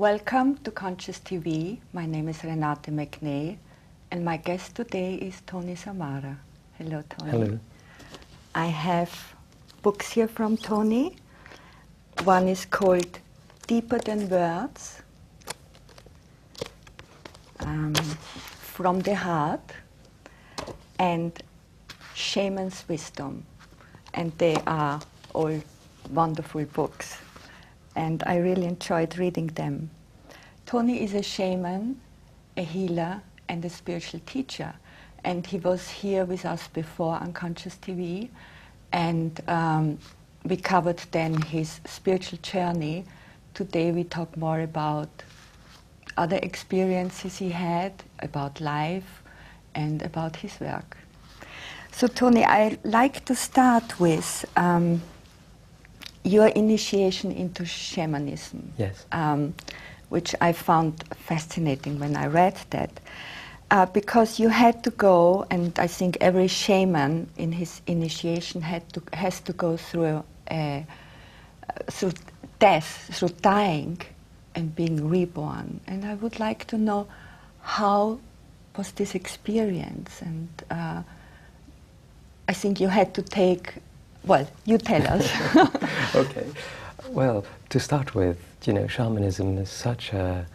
Welcome to Conscious TV. My name is Renate McNay, and my guest today is Tony Samara. Hello, Tony. Hello. I have books here from Tony. One is called Deeper Than Words, From the Heart, and Shaman's Wisdom. And they are all wonderful books, and I really enjoyed reading them. Tony is a shaman, a healer, and a spiritual teacher, and he was here with us before on Conscious TV, and we covered then his spiritual journey. Today we talk more about other experiences he had, about life, and about his work. So Tony, I'd like to start with your initiation into shamanism, Yes. Which I found fascinating when I read that, because you had to go, and I think every shaman in his initiation has to go through through death, through dying, and being reborn. And I would like to know, how was this experience? And I think you had to take. Well, you tell us. Okay. Well, to start with, shamanism is such a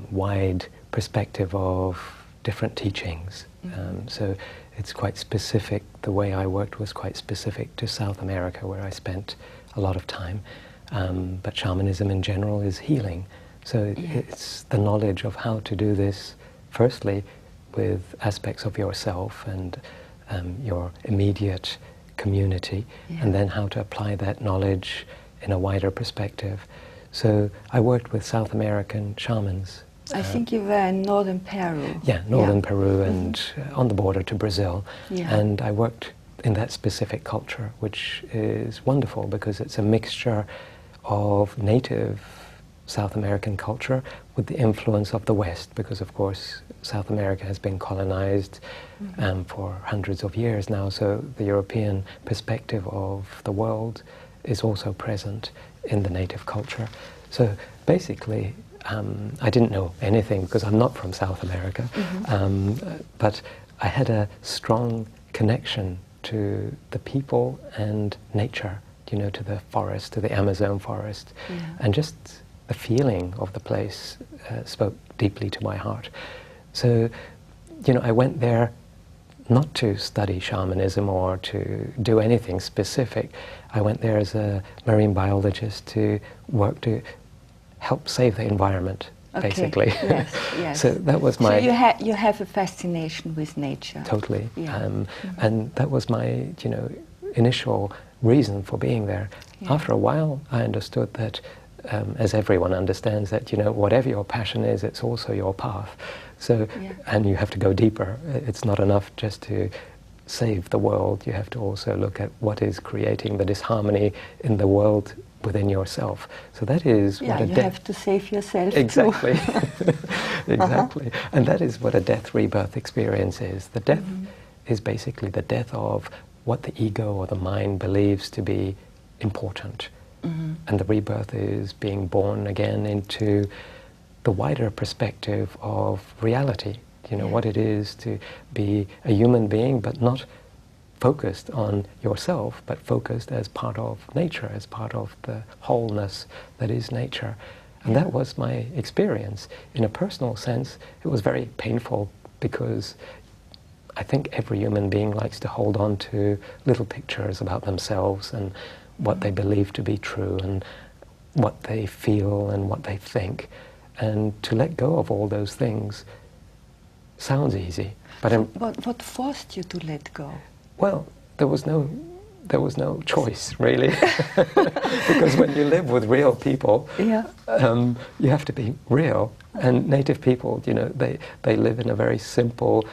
wide perspective of different teachings. Mm-hmm. So it's quite specific. The way I worked was quite specific to South America, where I spent a lot of time. But shamanism in general is healing. So it's the knowledge of how to do this, firstly, with aspects of yourself and your immediate community, and then how to apply that knowledge in a wider perspective. So I worked with South American shamans. I think you were in northern Peru. Yeah, northern Peru and on the border to Brazil. Yeah. And I worked in that specific culture, which is wonderful because it's a mixture of native South American culture with the influence of the West, because of course South America has been colonized for hundreds of years now, so the European perspective of the world is also present in the native culture. So basically, I didn't know anything because I'm not from South America, but I had a strong connection to the people and nature, to the forest, to the Amazon forest, and just the feeling of the place spoke deeply to my heart. So, I went there not to study shamanism or to do anything specific. I went there as a marine biologist to work to help save the environment, basically. Yes, yes. So that was my... So you have a fascination with nature. Totally. Yeah. And that was my, initial reason for being there. Yeah. After a while, I understood that, as everyone understands, that, whatever your passion is, it's also your path. So, and you have to go deeper. It's not enough just to save the world. You have to also look at what is creating the disharmony in the world within yourself. So that is what a you have to save yourself. Exactly. Exactly. And that is what a death rebirth experience is. The death is basically the death of what the ego or the mind believes to be important. And the rebirth is being born again into the wider perspective of reality, what it is to be a human being, but not focused on yourself, but focused as part of nature, as part of the wholeness that is nature. And that was my experience. In a personal sense, it was very painful because I think every human being likes to hold on to little pictures about themselves and what they believe to be true and what they feel and what they think. And to let go of all those things sounds easy. But what forced you to let go? Well, there was no choice, really. Because when you live with real people, you have to be real. And native people, they live in a very simple,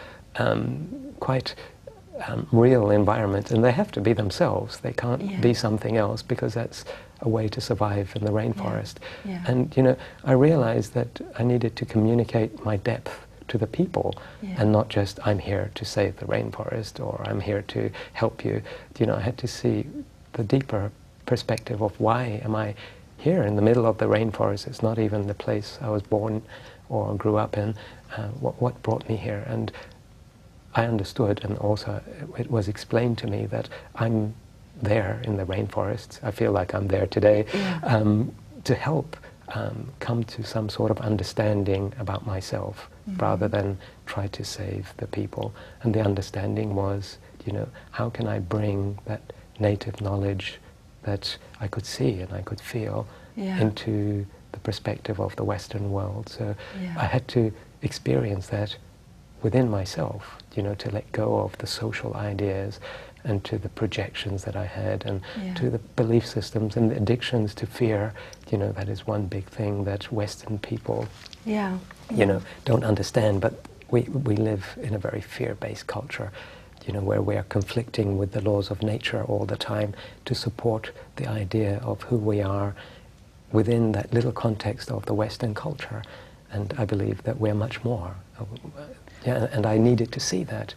quite real environment, and they have to be themselves. They can't be something else, because that's a way to survive in the rainforest. And I realized that I needed to communicate my depth to the people, and not just I'm here to save the rainforest or I'm here to help you. I had to see the deeper perspective of why am I here in the middle of the rainforest. It's not even the place I was born or grew up in. What brought me here? And I understood, and also it was explained to me that I'm there in the rainforest. I feel like I'm there today, to help come to some sort of understanding about myself, rather than try to save the people. And the understanding was, how can I bring that native knowledge that I could see and I could feel into the perspective of the Western world. So I had to experience that within myself, to let go of the social ideas and to the projections that I had, and to the belief systems and the addictions to fear. That is one big thing that Western people, don't understand. But we live in a very fear-based culture, where we are conflicting with the laws of nature all the time to support the idea of who we are within that little context of the Western culture. And I believe that we're much more. And I needed to see that.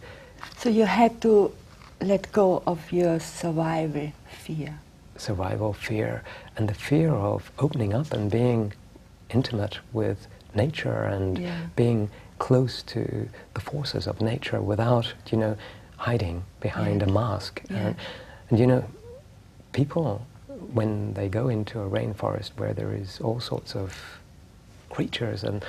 So you had to let go of your survival fear. Survival fear, and the fear of opening up and being intimate with nature and being close to the forces of nature without, hiding behind a mask. And people, when they go into a rainforest where there is all sorts of creatures and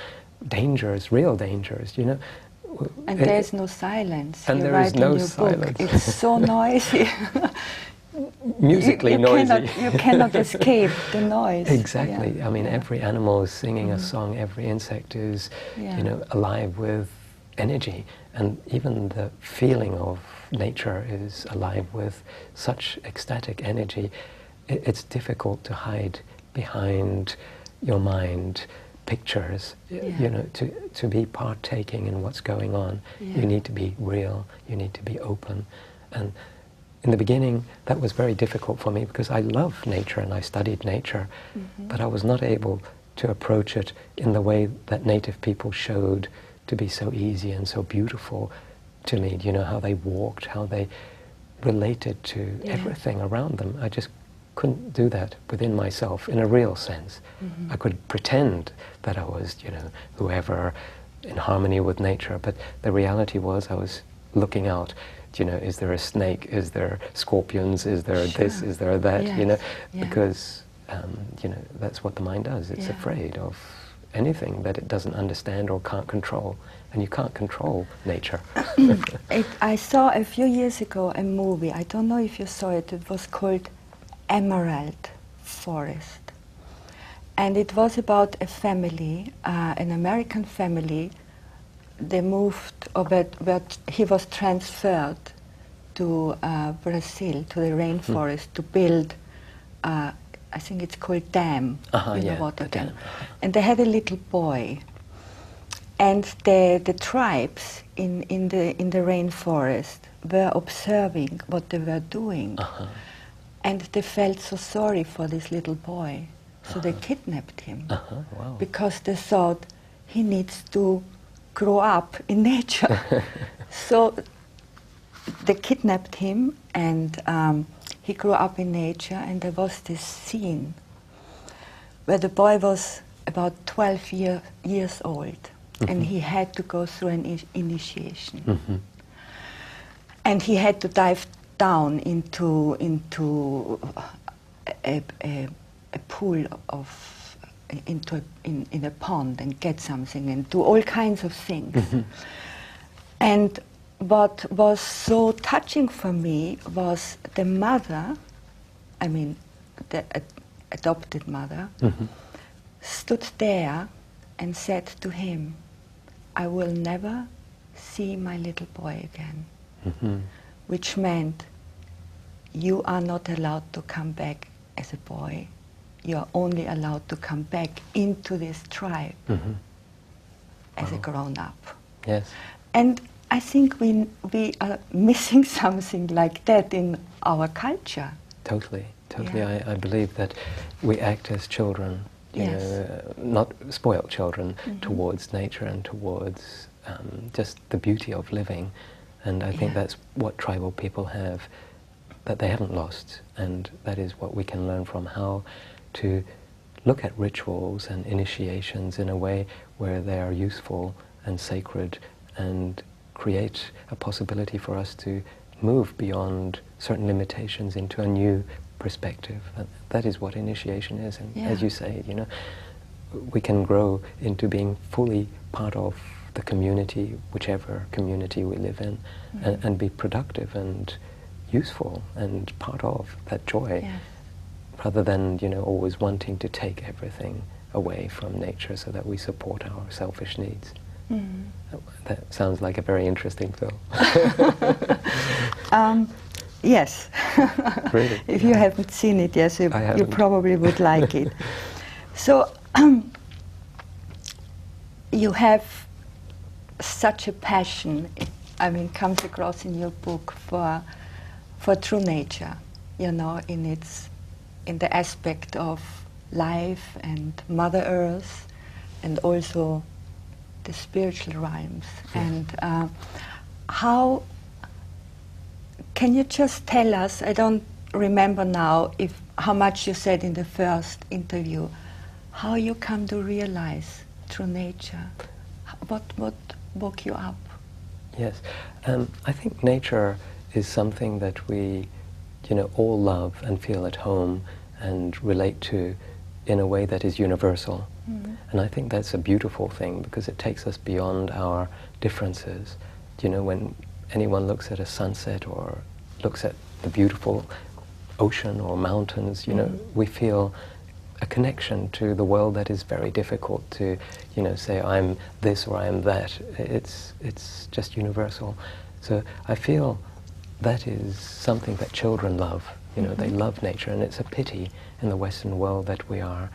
dangers, real dangers, and there's no silence. And there is no silence. Book. It's so noisy. Musically noisy. You cannot escape the noise. Exactly. Yeah. I mean, every animal is singing a song. Every insect is, alive with energy. And even the feeling of nature is alive with such ecstatic energy. It's difficult to hide behind your mind pictures, to be partaking in what's going on. You need to be real, you need to be open. And in the beginning, that was very difficult for me because I love nature and I studied nature, but I was not able to approach it in the way that native people showed to be so easy and so beautiful to me. How they walked, how they related to everything around them. I just couldn't do that within myself in a real sense. I could pretend that I was, whoever, in harmony with nature, but the reality was I was looking out, is there a snake, is there scorpions, is there this, is there that, because, that's what the mind does. It's afraid of anything that it doesn't understand or can't control, and you can't control nature. I saw a few years ago a movie, I don't know if you saw it, it was called Emerald Forest. And it was about a family, an American family. They moved, but he was transferred to Brazil, to the rainforest, to build, I think it's called dam, water dam. And they had a little boy. And the tribes in the rainforest were observing what they were doing. And they felt so sorry for this little boy. So they kidnapped him. Wow. Because they thought he needs to grow up in nature. So they kidnapped him, and he grew up in nature, and there was this scene where the boy was about 12 years old, and he had to go through an initiation. And he had to dive down into a pool of, in a pond, and get something and do all kinds of things. And what was so touching for me was the mother, I mean the adopted mother, stood there and said to him, "I will never see my little boy again." Which meant you are not allowed to come back as a boy. You are only allowed to come back into this tribe as a grown-up. Yes. And I think we are missing something like that in our culture. Totally. I believe that we act as children, you know, not spoiled children, towards nature and towards just the beauty of living. And I think that's what tribal people have, that they haven't lost, and that is what we can learn from, how to look at rituals and initiations in a way where they are useful and sacred and create a possibility for us to move beyond certain limitations into a new perspective. And that is what initiation is. And as you say, you know, we can grow into being fully part of the community, whichever community we live in, and be productive and useful and part of that joy, rather than, you know, always wanting to take everything away from nature so that we support our selfish needs. That sounds like a very interesting film. Yes. Really? If you haven't seen it, yes, you probably would like it. So, you have such a passion, I mean, comes across in your book for true nature, you know, in the aspect of life and Mother Earth, and also the spiritual realms. And how can you just tell us? I don't remember now how much you said in the first interview. How you come to realize true nature? What woke you up? Yes, I think nature is something that we, you know, all love and feel at home and relate to in a way that is universal. And I think that's a beautiful thing, because it takes us beyond our differences. You know, when anyone looks at a sunset or looks at the beautiful ocean or mountains, you know, we feel a connection to the world that is very difficult to, you know, say I'm this or I'm that. It's just universal. So I feel that is something that children love. You know, they love nature, and it's a pity in the Western world that we are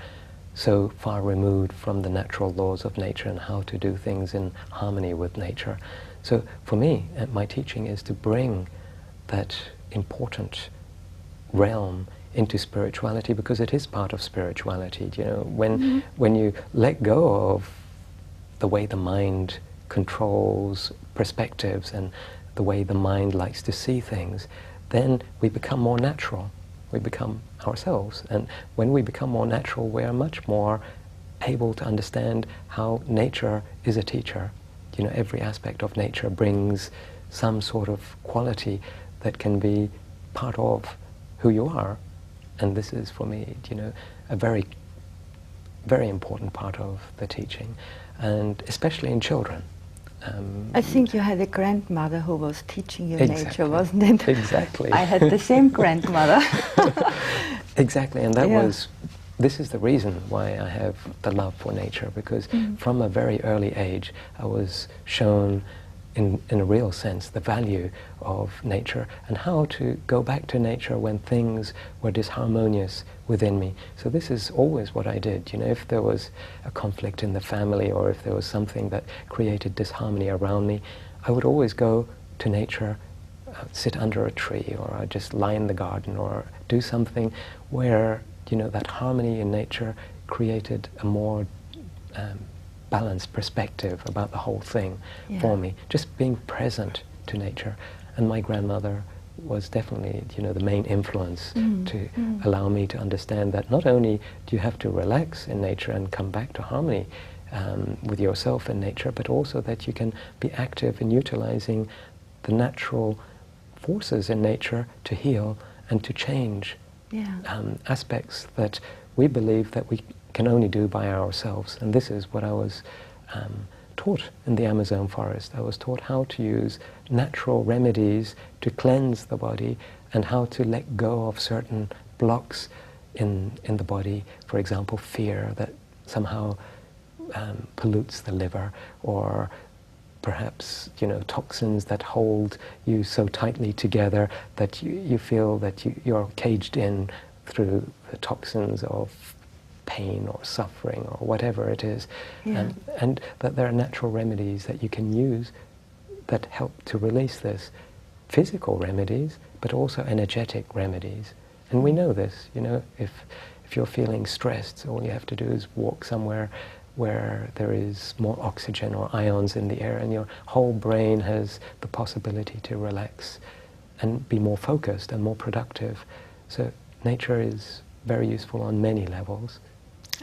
so far removed from the natural laws of nature and how to do things in harmony with nature. So for me, my teaching is to bring that important realm into spirituality, because it is part of spirituality. You know, when you let go of the way the mind controls perspectives and the way the mind likes to see things, then we become more natural. We become ourselves. And when we become more natural, we are much more able to understand how nature is a teacher. You know, every aspect of nature brings some sort of quality that can be part of who you are. And this is, for me, you know, a very, very important part of the teaching, and especially in children. I think you had a grandmother who was teaching you nature, Exactly. wasn't it? Exactly. I had the same grandmother. Exactly, and that this is the reason why I have the love for nature, because from a very early age I was shown in a real sense the value of nature and how to go back to nature when things were disharmonious within me. So this is always what I did. You know, if there was a conflict in the family, or if there was something that created disharmony around me, I would always go to nature, sit under a tree, or I'd just lie in the garden, or do something where, you know, that harmony in nature created a more balanced perspective about the whole thing for me. Just being present to nature. And my grandmother was definitely, you know, the main influence to allow me to understand that not only do you have to relax in nature and come back to harmony with yourself in nature, but also that you can be active in utilizing the natural forces in nature to heal and to change aspects that we believe that we can only do by ourselves. And this is what I was taught in the Amazon forest. I was taught how to use natural remedies to cleanse the body, and how to let go of certain blocks in the body. For example, fear that somehow pollutes the liver, or perhaps, you know, toxins that hold you so tightly together that you feel that you're caged in through the toxins of pain or suffering or whatever it is. And that there are natural remedies that you can use that help to release this. Physical remedies, but also energetic remedies. And we know this, you know, if you're feeling stressed, all you have to do is walk somewhere where there is more oxygen or ions in the air, and your whole brain has the possibility to relax and be more focused and more productive. So nature is very useful on many levels.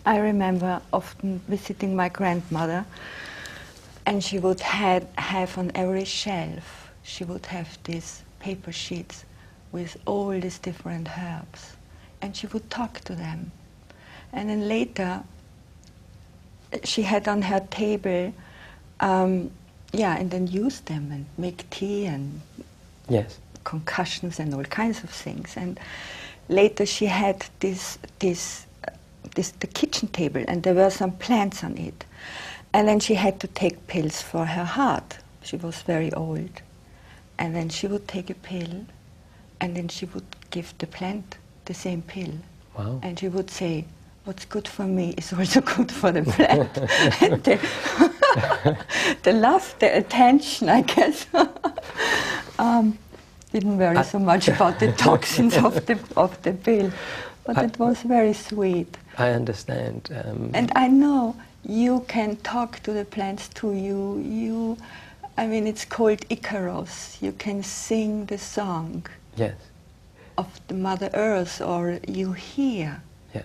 I remember often visiting my grandmother, and she would have on every shelf, she would have these paper sheets with all these different herbs, and she would talk to them. And then later, she had on her table, and then use them and make tea and Yes. concussions and all kinds of things. And later she had the kitchen table, and there were some plants on it. And then she had to take pills for her heart. She was very old. And then she would take a pill, and then she would give the plant the same pill. Wow. And she would say, what's good for me is also good for the plant. And the love, the attention, I guess, didn't worry so much about the toxins of the pill. But it was very sweet. I understand. And I know you can talk to the plants too. I mean, it's called Icaros. You can sing the song Yes. of the Mother Earth, or you hear Yes.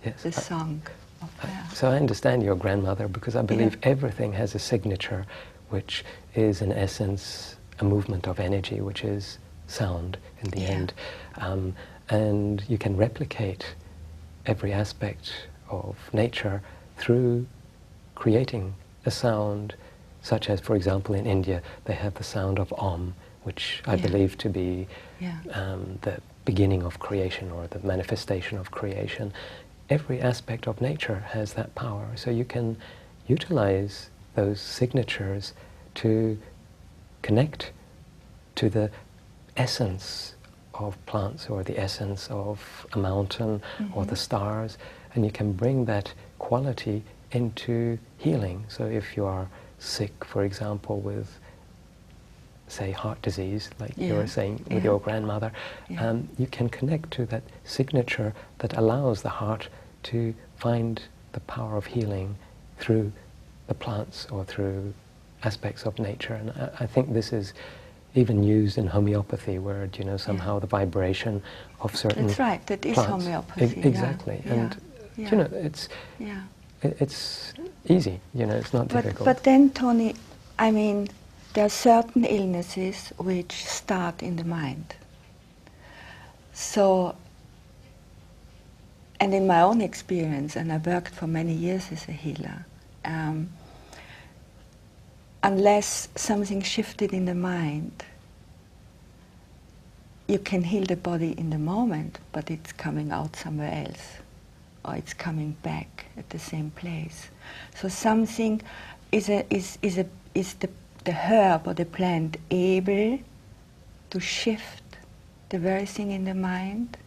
Yes. the song of her. So I understand your grandmother, because I believe everything has a signature, which is in essence a movement of energy, which is sound in the end. And you can replicate every aspect of nature through creating a sound, such as, for example, in India, they have the sound of Om, which I believe to be the beginning of creation, or the manifestation of creation. Every aspect of nature has that power, so you can utilize those signatures to connect to the essence of plants, or the essence of a mountain, or the stars, and you can bring that quality into healing. So if you are sick, for example, with, say, heart disease, like you were saying with your grandmother, you can connect to that signature that allows the heart to find the power of healing through the plants or through aspects of nature. And I think this is even used in homeopathy, where, you know, somehow the vibration of certain That's right, that is plants. homeopathy. Exactly. And you know, it's easy, you know, it's not difficult. But then, Tony, I mean, there are certain illnesses which start in the mind. So, and in my own experience, and I worked for many years as a healer, unless something shifted in the mind, you can heal the body in the moment, but it's coming out somewhere else, or it's coming back at the same place. So something is the herb or the plant able to shift the very thing in the mind?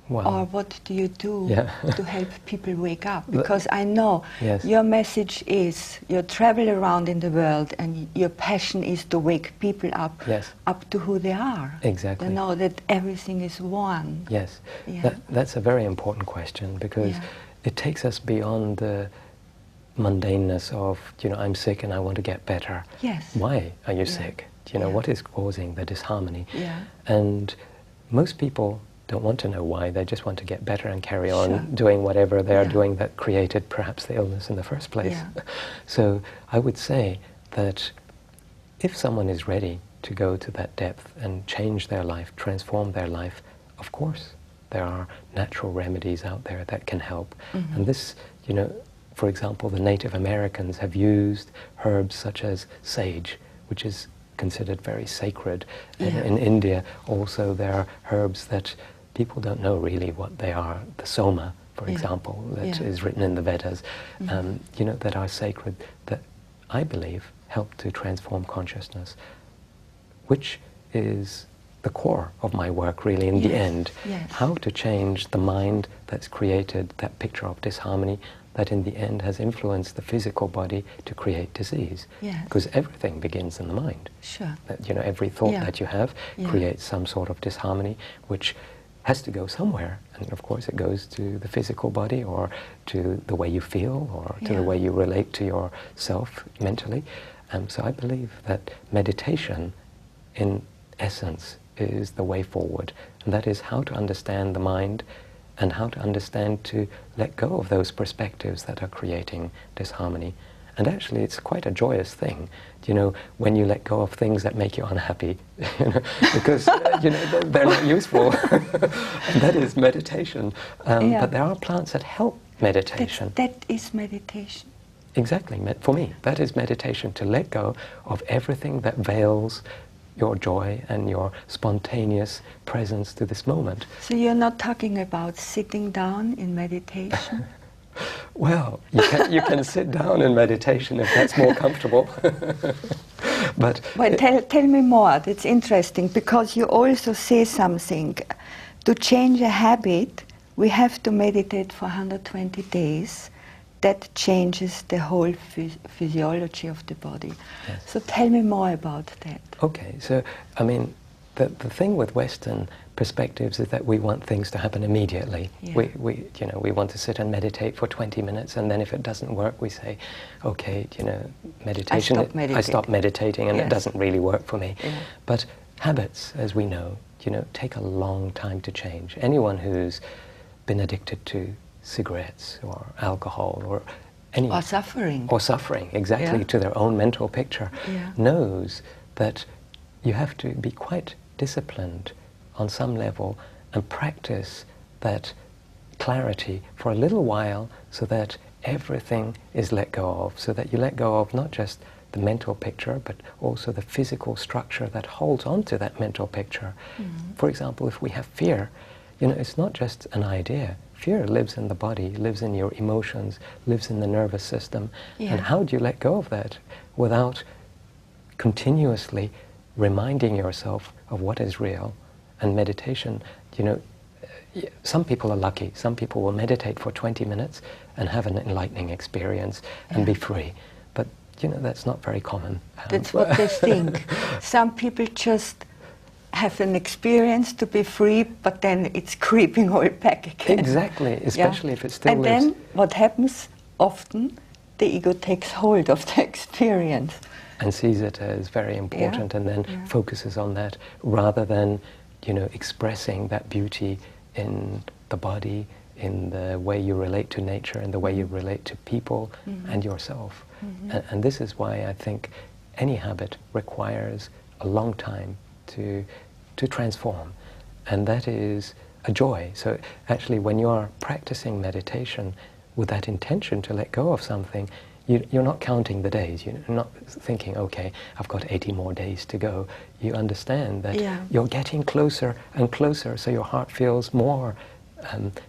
Wow. Or what do you do to help people wake up? Because I know your message is, you travel around in the world, and your passion is to wake people up, up to who they are. Exactly. To know that everything is one. Yes. That's a very important question, because it takes us beyond the mundaneness of, you know, I'm sick and I want to get better. Yes. Why are you sick? You know, what is causing the disharmony? Yeah. And most people don't want to know why, they just want to get better and carry on doing whatever they are doing that created perhaps the illness in the first place. So I would say that if someone is ready to go to that depth and change their life, transform their life, of course there are natural remedies out there that can help. And this, you know, for example, the Native Americans have used herbs such as sage, which is considered very sacred. And in India also there are herbs that people don't know really what they are. The soma, for example, that is written in the Vedas, you know, that are sacred, that I believe help to transform consciousness, which is the core of my work really in the end. How to change the mind that's created that picture of disharmony that in the end has influenced the physical body to create disease. Because everything begins in the mind. That, you know, every thought that you have creates some sort of disharmony, which has to go somewhere, and of course it goes to the physical body, or to the way you feel, or to the way you relate to yourself mentally. So I believe that meditation in essence is the way forward, and that is how to understand the mind and how to understand to let go of those perspectives that are creating disharmony. And actually, it's quite a joyous thing, you know, when you let go of things that make you unhappy, you know, because you know they're not useful. And that is meditation. But there are plants that help meditation. That is meditation. Exactly, for me, that is meditation, to let go of everything that veils your joy and your spontaneous presence to this moment. So you're not talking about sitting down in meditation? Well, you can sit down in meditation if that's more comfortable. But well, tell me more. That's interesting, because you also say something. To change a habit, we have to meditate for 120 days. That changes the whole physiology of the body. Yes. So tell me more about that. Okay, so I mean, the thing with Western perspectives is that we want things to happen immediately. Yeah. We want to sit and meditate for 20 minutes, and then if it doesn't work, we say, okay, you know, meditation. I stop meditating, and it doesn't really work for me. Yeah. But habits, as we know, you know, take a long time to change. Anyone who's been addicted to cigarettes or alcohol or any suffering exactly to their own mental picture knows that you have to be quite disciplined on some level and practice that clarity for a little while, so that everything is let go of, so that you let go of not just the mental picture but also the physical structure that holds on to that mental picture. For example, if we have fear, you know, it's not just an idea. Fear lives in the body, lives in your emotions, lives in the nervous system. And how do you let go of that without continuously reminding yourself of what is real? And meditation, you know, some people are lucky. Some people will meditate for 20 minutes and have an enlightening experience and be free. But, you know, that's not very common. That's what they think. Some people just have an experience to be free, but then it's creeping all back again. Exactly, especially if it still and lives. And then what happens often, the ego takes hold of the experience. And sees it as very important and then focuses on that rather than, you know, expressing that beauty in the body, in the way you relate to nature, in the way you relate to people and yourself. And this is why I think any habit requires a long time to transform, and that is a joy. So actually, when you are practicing meditation with that intention to let go of something, you're not counting the days. You're not thinking, okay, I've got 80 more days to go. You understand that you're getting closer and closer, so your heart feels more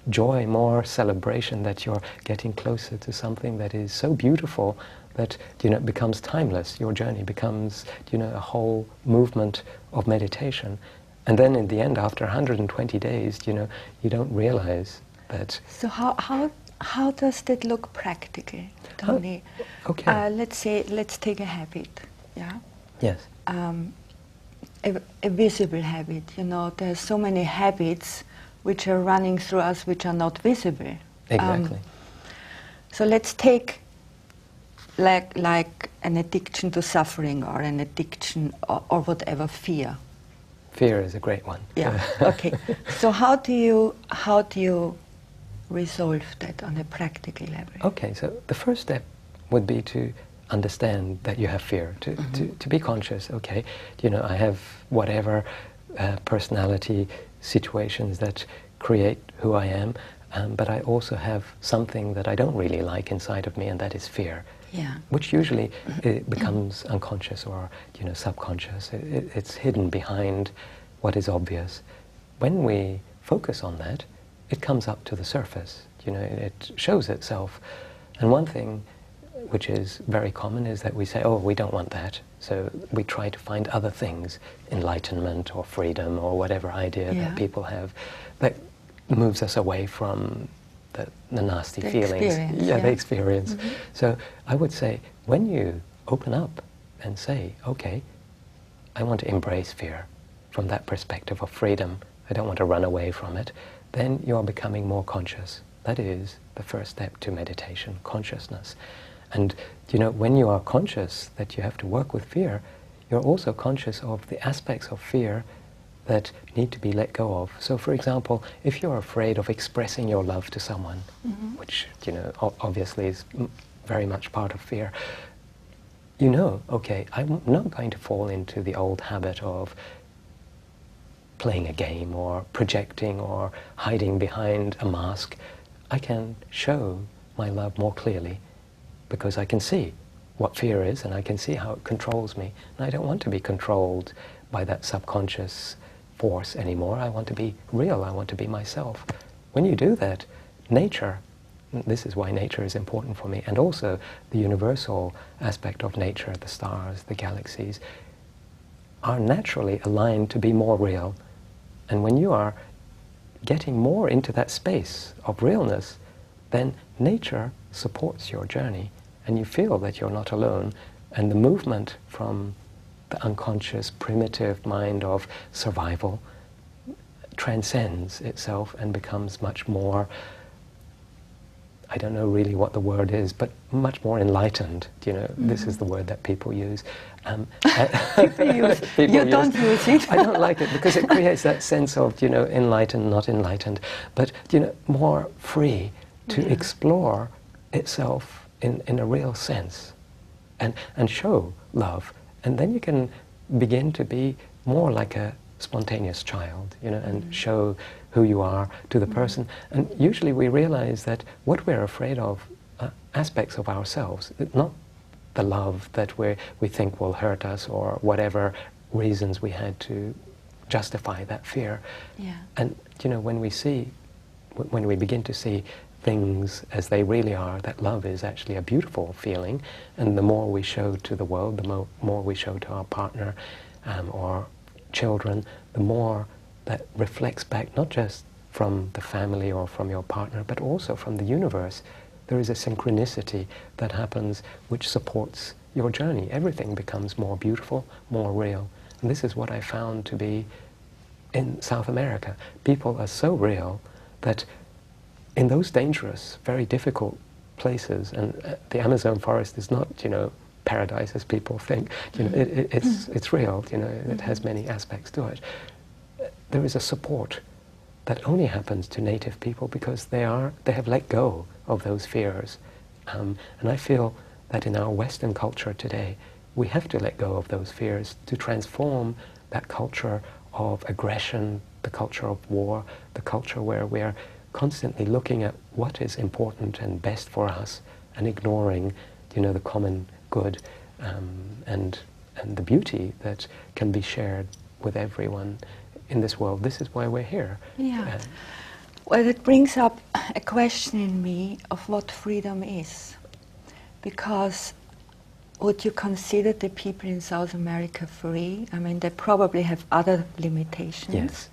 joy, more celebration, that you're getting closer to something that is so beautiful that, you know, it becomes timeless. Your journey becomes, you know, a whole movement of meditation. And then in the end, after 120 days, you know, you don't realize that. So how does that look practically, Tony? Okay. Let's take a habit, Yes. A visible habit. You know, there are so many habits which are running through us which are not visible. Exactly. So let's take like an addiction to suffering, or an addiction or whatever, fear. Fear is a great one. Yeah. Okay. So how do you resolve that on a practical level? Okay. So the first step would be to understand that you have fear. To be conscious. Okay. You know, I have whatever personality situations that create who I am, but I also have something that I don't really like inside of me, and that is fear. Yeah. Which usually it becomes unconscious or, you know, subconscious. It's hidden behind what is obvious. When we focus on that, it comes up to the surface. You know, it shows itself. And one thing which is very common is that we say, oh, we don't want that. So we try to find other things, enlightenment or freedom or whatever idea that people have, that moves us away from the nasty feelings. The experience. So I would say, when you open up and say, okay, I want to embrace fear from that perspective of freedom, I don't want to run away from it, then you are becoming more conscious. That is the first step to meditation, consciousness. And, you know, when you are conscious that you have to work with fear, you're also conscious of the aspects of fear that need to be let go of. So, for example, if you're afraid of expressing your love to someone, which, you know, obviously is very much part of fear, you know, okay, I'm not going to fall into the old habit of playing a game or projecting or hiding behind a mask. I can show my love more clearly because I can see what fear is and I can see how it controls me. And I don't want to be controlled by that subconscious force anymore. I want to be real. I want to be myself. When you do that, nature, this is why nature is important for me, and also the universal aspect of nature, the stars, the galaxies, are naturally aligned to be more real. And when you are getting more into that space of realness, then nature supports your journey and you feel that you're not alone, and the movement from the unconscious, primitive mind of survival transcends itself and becomes much more, I don't know really what the word is, but much more enlightened. You know, this is the word that people use. People use. You don't use it. I don't like it because it creates that sense of, you know, enlightened, not enlightened, but, you know, more free to explore itself in a real sense and show love. And then you can begin to be more like a spontaneous child, you know, and show who you are to the person. And usually we realize that what we're afraid of, aspects of ourselves, not the love that we think will hurt us or whatever reasons we had to justify that fear. Yeah. And, you know, when we begin to see things as they really are, that love is actually a beautiful feeling, and the more we show to the world, the more we show to our partner or children, the more that reflects back not just from the family or from your partner, but also from the universe. There is a synchronicity that happens which supports your journey. Everything becomes more beautiful, more real. And this is what I found to be in South America. People are so real that in those dangerous, very difficult places, and the Amazon forest is not, you know, paradise as people think. You know, it's real. You know, it has many aspects to it. There is a support that only happens to native people because they have let go of those fears, and I feel that in our Western culture today, we have to let go of those fears to transform that culture of aggression, the culture of war, the culture where we're constantly looking at what is important and best for us and ignoring, you know, the common good and the beauty that can be shared with everyone in this world. This is why we're here. Yeah. Well, it brings up a question in me of what freedom is. Because would you consider the people in South America free? I mean, they probably have other limitations. Yes.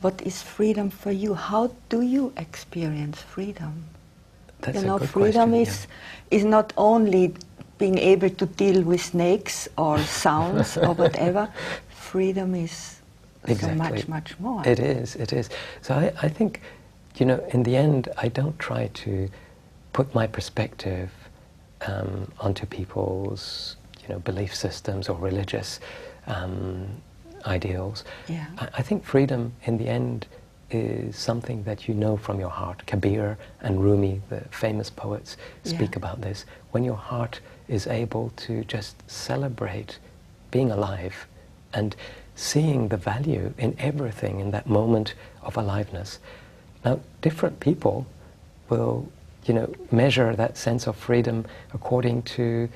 What is freedom for you? How do you experience freedom? That's you know, a good freedom question, is not only being able to deal with snakes or sounds or whatever. Freedom is so much, much more. It is. So I think, you know, in the end, I don't try to put my perspective onto people's, you know, belief systems or religious ideals. Yeah. I think freedom, in the end, is something that you know from your heart. Kabir and Rumi, the famous poets, speak about this. When your heart is able to just celebrate being alive and seeing the value in everything in that moment of aliveness. Now, different people will, you know, measure that sense of freedom according to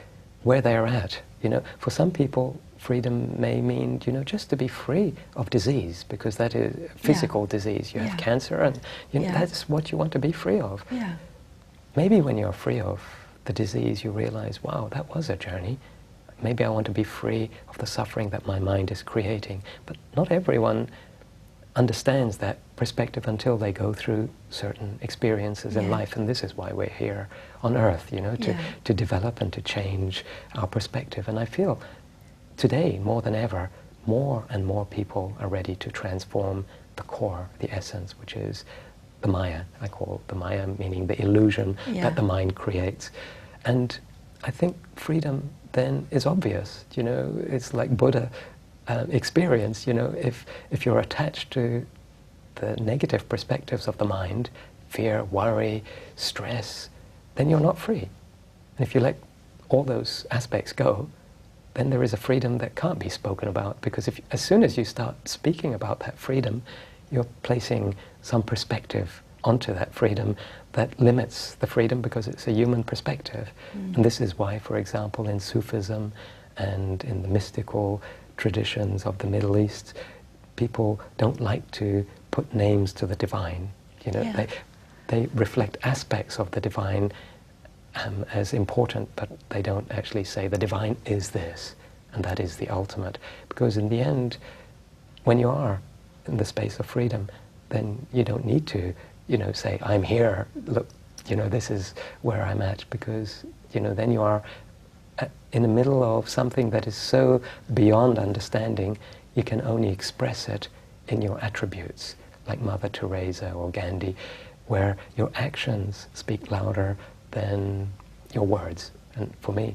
where they are at. You know, for some people, freedom may mean, you know, just to be free of disease, because that is physical disease. You have cancer, and you know, that's what you want to be free of. Yeah. Maybe when you're free of the disease, you realize, wow, that was a journey. Maybe I want to be free of the suffering that my mind is creating. But not everyone understands that perspective until they go through certain experiences in life, and this is why we're here on Earth, you know, to develop and to change our perspective. And I feel today, more than ever, more and more people are ready to transform the core, the essence, which is the Maya. I call the Maya, meaning the illusion that the mind creates. And I think freedom then is obvious. You know, it's like Buddha experience. You know, if you're attached to the negative perspectives of the mind, fear, worry, stress, then you're not free. And if you let all those aspects go, then there is a freedom that can't be spoken about, because as soon as you start speaking about that freedom, you're placing some perspective onto that freedom that limits the freedom, because it's a human perspective. And this is why, for example, in Sufism and in the mystical traditions of the Middle East, people don't like to put names to the divine. You know, they reflect aspects of the divine as important, but they don't actually say the divine is this, and that is the ultimate. Because in the end, when you are in the space of freedom, then you don't need to, you know, say, I'm here, look, you know, this is where I'm at, because, you know, then you are in the middle of something that is so beyond understanding, you can only express it in your attributes, like Mother Teresa or Gandhi, where your actions speak louder than your words. And for me,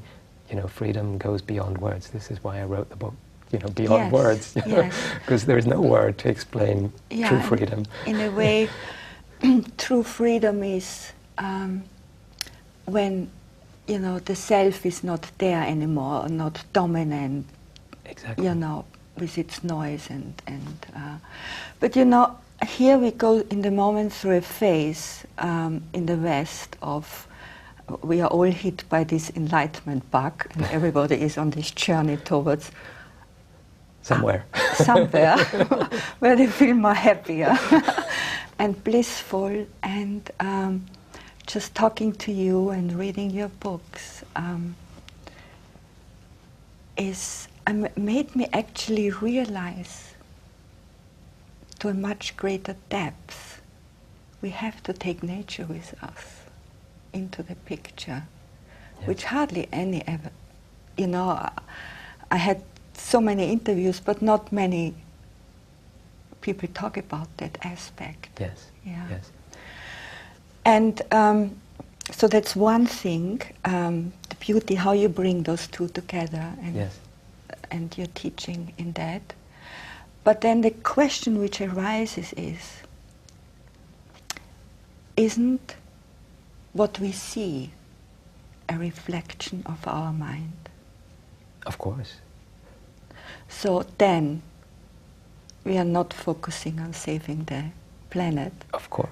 you know, freedom goes beyond words. This is why I wrote the book, you know, Beyond Words, because there is no word to explain true freedom. In a way, true freedom is when, you know, the self is not there anymore, not dominant, exactly. You know, with its noise but you know, here we go in the moment through a phase in the West of, we are all hit by this enlightenment bug, and everybody is on this journey towards somewhere where they feel more happier and blissful, and just talking to you and reading your books made me actually realize to a much greater depth we have to take nature with us into the picture, which hardly any ever, you know, I had so many interviews, but not many people talk about that aspect. Yes. Yeah. Yes. And so that's one thing, the beauty, how you bring those two together, and your teaching in that. But then the question which arises is, isn't what we see a reflection of our mind? Of course. So then we are not focusing on saving the planet. Of course.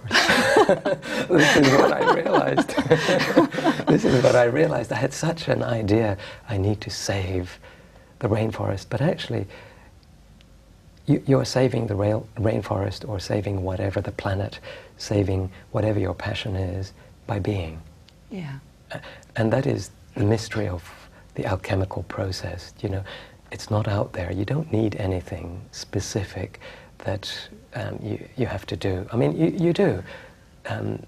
This is what I realized. This is what I realized. I had such an idea, I need to save the rainforest, but actually you're saving the rainforest, or saving whatever the planet, saving whatever your passion is, by being. Yeah. And that is the mystery of the alchemical process. You know, it's not out there. You don't need anything specific that you have to do. I mean, you do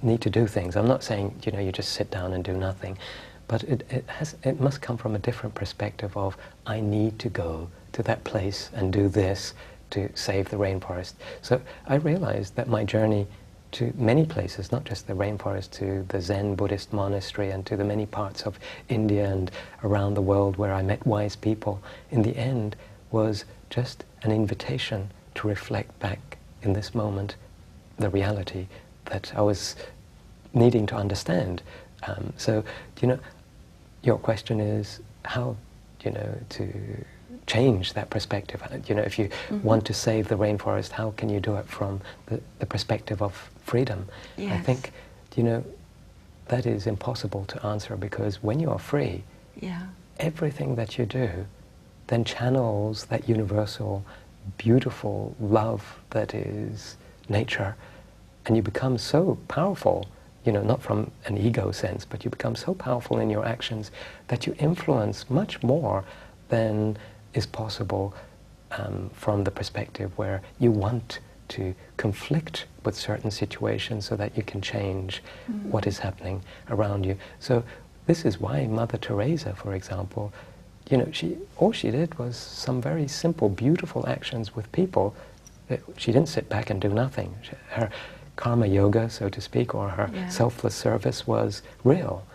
need to do things. I'm not saying, you know, you just sit down and do nothing, but it must come from a different perspective of, I need to go to that place and do this to save the rainforest. So I realized that my journey to many places, not just the rainforest, to the Zen Buddhist monastery and to the many parts of India and around the world where I met wise people, in the end was just an invitation to reflect back in this moment the reality that I was needing to understand. So, you know, your question is how, you know, to change that perspective. You know, if you want to save the rainforest, how can you do it from the perspective of freedom? Yes. I think, you know, that is impossible to answer, because when you are free, everything that you do then channels that universal, beautiful love that is nature, and you become so powerful, you know, not from an ego sense, but you become so powerful in your actions that you influence much more than is possible from the perspective where you want to conflict with certain situations so that you can change what is happening around you. So this is why Mother Teresa, for example, you know, all she did was some very simple, beautiful actions with people. She didn't sit back and do nothing. Her karma yoga, so to speak, or her selfless service was real.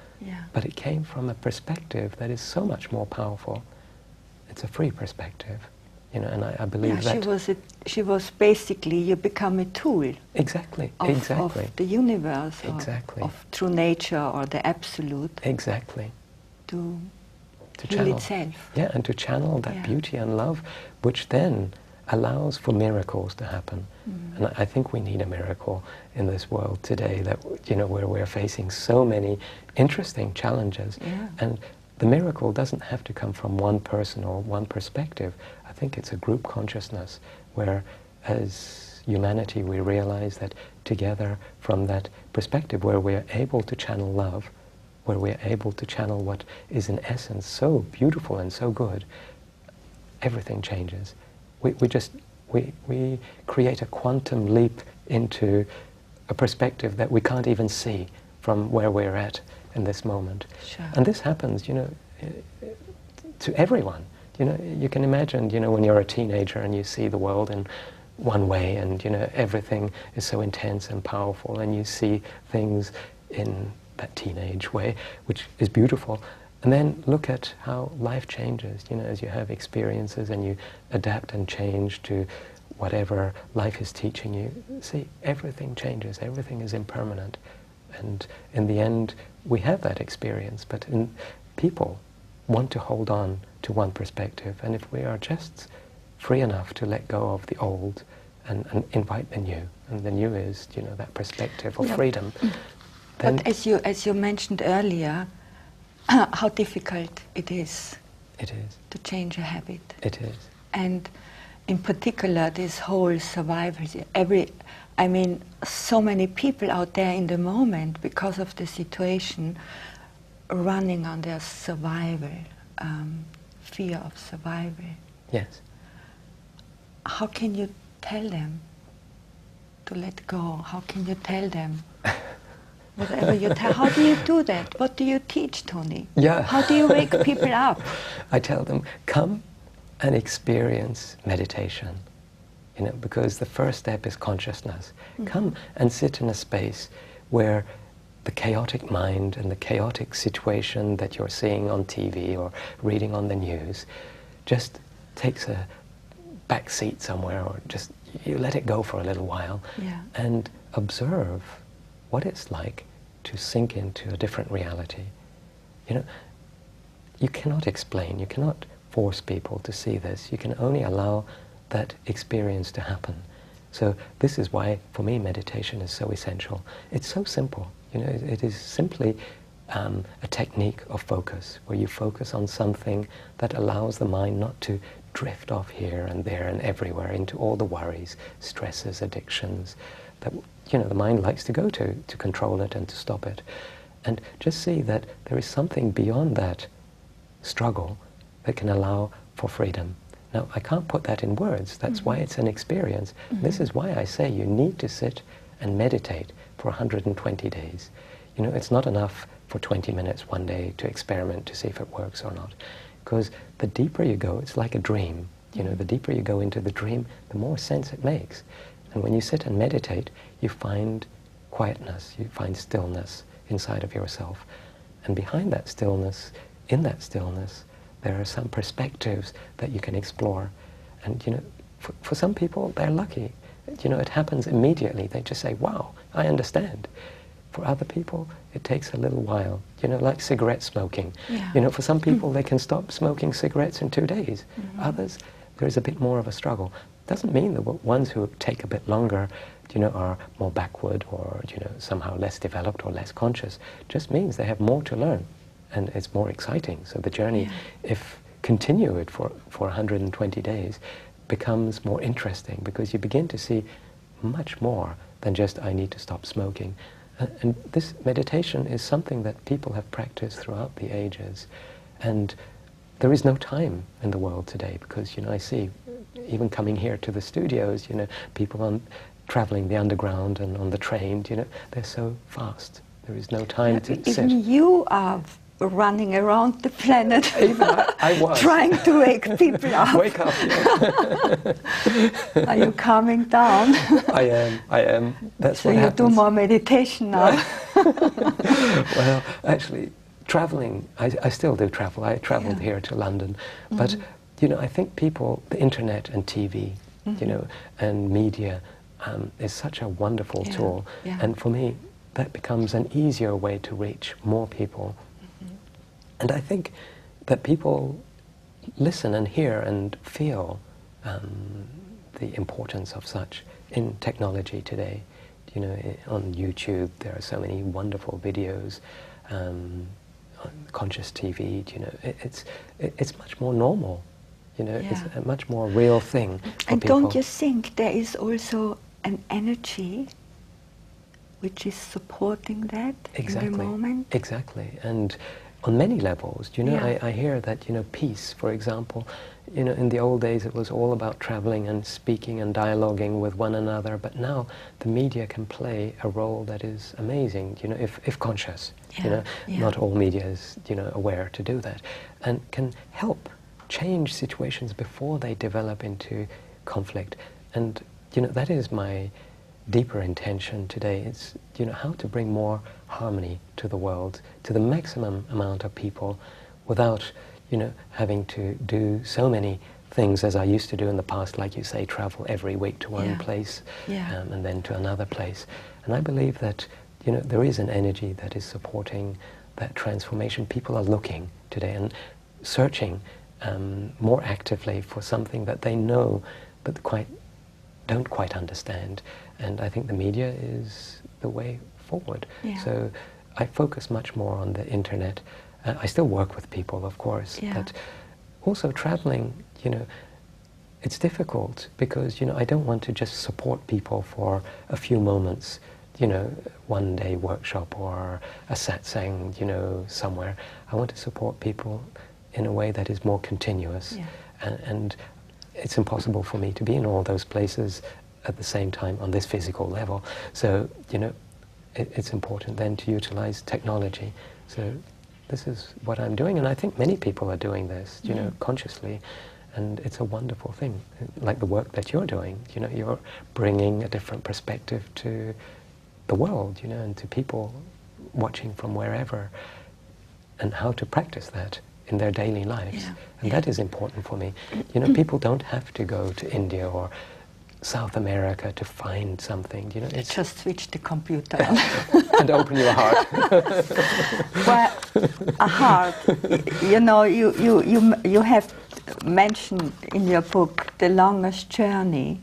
But it came from a perspective that is so much more powerful. It's a free perspective. You know, and I believe that she was basically, you become a tool. Exactly, of, exactly. Of the universe, exactly. of true nature or the absolute. Exactly. To heal channel itself. Yeah, and to channel that beauty and love, which then allows for miracles to happen. And I think we need a miracle in this world today, that, you know, where we're facing so many interesting challenges. Yeah. And the miracle doesn't have to come from one person or one perspective. I think it's a group consciousness where, as humanity, we realize that together, from that perspective where we're able to channel love, where we're able to channel what is in essence so beautiful and so good, everything changes. We create a quantum leap into a perspective that we can't even see from where we're at in this moment. Sure. And this happens, you know, to everyone. You know, you can imagine, you know, when you're a teenager and you see the world in one way, and, you know, everything is so intense and powerful, and you see things in that teenage way, which is beautiful. And then look at how life changes, you know, as you have experiences and you adapt and change to whatever life is teaching you. See, everything changes, everything is impermanent. And in the end, we have that experience, but people want to hold on to one perspective. And if we are just free enough to let go of the old and invite the new, and the new is, you know, that perspective of freedom. But as you mentioned earlier, how difficult it is. It is. To change a habit. It is. And in particular, this whole survival, I mean, so many people out there in the moment, because of the situation, running on their survival, fear of survival. Yes. How can you tell them to let go? How can you tell them? Whatever you tell, how do you do that? What do you teach, Tony? Yeah. How do you wake people up? I tell them, come and experience meditation. You know, because the first step is consciousness. Come and sit in a space where the chaotic mind and the chaotic situation that you're seeing on TV or reading on the news just takes a back seat somewhere, or just you let it go for a little while, and observe what it's like to sink into a different reality. You know, you cannot explain, you cannot force people to see this. You can only allow that experience to happen. So this is why, for me, meditation is so essential. It's so simple. You know, it is simply a technique of focus, where you focus on something that allows the mind not to drift off here and there and everywhere into all the worries, stresses, addictions that, you know, the mind likes to go to control it and to stop it. And just see that there is something beyond that struggle that can allow for freedom. Now, I can't put that in words. That's why it's an experience. This is why I say you need to sit and meditate for 120 days. You know, it's not enough for 20 minutes one day to experiment to see if it works or not. Because the deeper you go, it's like a dream. You know, the deeper you go into the dream, the more sense it makes. And when you sit and meditate, you find quietness, you find stillness inside of yourself. And behind that stillness, in that stillness, there are some perspectives that you can explore. And, you know, for some people, they're lucky. You know, it happens immediately. They just say, wow, I understand. For other people, it takes a little while. You know, like cigarette smoking. You know, for some people, they can stop smoking cigarettes in 2 days. Others, there is a bit more of a struggle. Doesn't mean that ones who take a bit longer, you know, are more backward or, you know, somehow less developed or less conscious. Just means they have more to learn, and it's more exciting. So the journey, if continued for 120 days, becomes more interesting, because you begin to see much more than just, I need to stop smoking. And this meditation is something that people have practiced throughout the ages. And there is no time in the world today, because, you know, I see, even coming here to the studios, you know, people traveling the underground and on the train, you know, they're so fast. There is no time to sit. Even you are running around the planet, Even I was. trying to wake people up. Wake up, yeah. Are you calming down? I am. That's so what you happens. do more meditation now. Well, actually, traveling, I still do travel. I traveled here to London, but you know, I think people, the internet and TV, you know, and media is such a wonderful tool. Yeah. And for me, that becomes an easier way to reach more people. And I think that people listen and hear and feel the importance of such in technology today. You know, on YouTube there are so many wonderful videos, on conscious TV. You know, it's much more normal. You know, it's a much more real thing for and people. don't you think there is also an energy which is supporting that in the moment? Exactly, and on many levels. You know, I hear that, you know, peace, for example, you know, in the old days it was all about traveling and speaking and dialoguing with one another, but now the media can play a role that is amazing, you know, if conscious. You know, not all media is, you know, aware to do that, and can help change situations before they develop into conflict. And, you know, that is my deeper intention today. It's, you know, how to bring more harmony to the world, to the maximum amount of people, without, you know, having to do so many things as I used to do in the past, like you say, travel every week to one place and then to another place. And I believe that, you know, there is an energy that is supporting that transformation. People are looking today and searching more actively for something that they know but don't quite understand. And I think the media is the way forward. So I focus much more on the internet. I still work with people, of course, but also traveling, you know, it's difficult because, you know, I don't want to just support people for a few moments, you know, one day workshop or a satsang, you know, somewhere. I want to support people in a way that is more continuous. And it's impossible for me to be in all those places at the same time on this physical level. So, you know, it's important then to utilize technology. So this is what I'm doing, and I think many people are doing this, you know, consciously, and it's a wonderful thing. Like the work that you're doing, you know, you're bringing a different perspective to the world, you know, and to people watching from wherever, and how to practice that in their daily lives. And that is important for me. You know, people don't have to go to India or South America to find something, you know. It's just switch the computer on. and open your heart. Well, a heart, you know, you have mentioned in your book the longest journey